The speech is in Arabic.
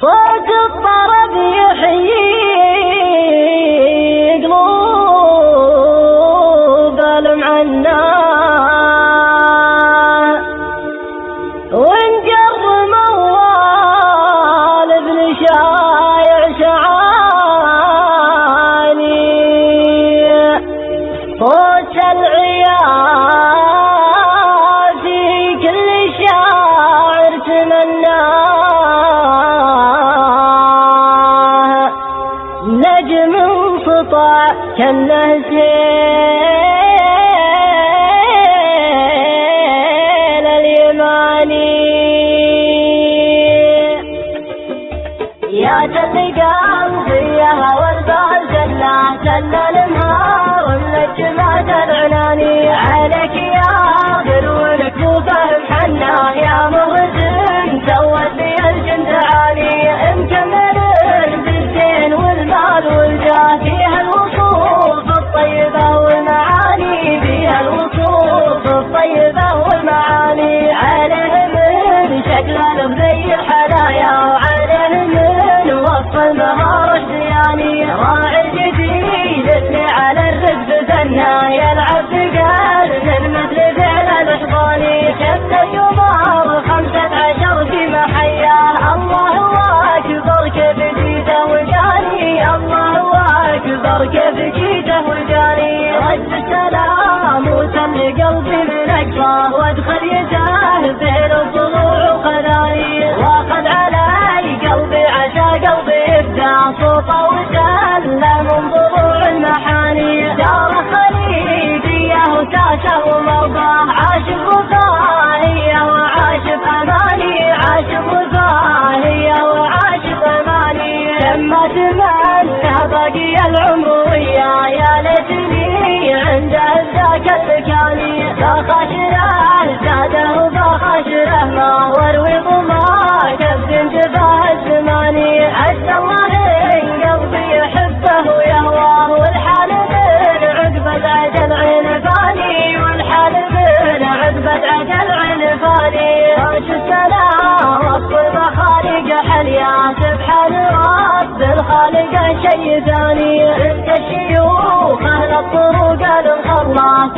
صوت الطرب يحيي قلوب المعنى، ونجر موال ابن شايع شعاني، صوت العيال في كل شاعر تمناه، نجم انسطع كأنه سيل اليماني. يا تلقى قلبي هوى البال جلا جلا النهار والنجمات العناني، عليك يا غير وفهم حنا يا مغزن سوت لي الجند عالي، مكمل بالزين والمال والجاه، فيها الوصوف الطيبة والمعاني، فيها الوصوف الطيبة والمعاني، عليه من شكل زي الحنايا، وعليه من وصف المهار الشياني، راعي الجديد اللي على الرزق ثنى، يلعب بقلب مثل فعل الحضاني، شد يمار 15 في محياه، الله أكبر كيف جيته وجاني، الله أكبر كيف جيته وجاني، رد السلام وسل قلبي من أقصاه، وادخل يداه بين الضلوع وخلاني، واخذ علي قلبي عشا قلبي ابدع صوته وسلم من ضلوع المحاني، دار خليجيه وساسه ومرضاه، عاشق وفاهيه وعاشق اماني، عاشق وفاهيه وعاشق اماني، لما تمنى باقي العمر وياه، يا ليتني عنده ذاك المكاني، لا خاشره زاده وبخاشره ما واروي ضما كبد جباه الزماني، عسى الله ان قلبي يحبه ويهواه، والحال من عقبة عجل عنفاني، والحال من عقبة عجل عنفاني، رش السلام رب المخالق حليا، سبحان رب الخالق شي ثاني، انت الشيوخ اهل الطرق الخلاص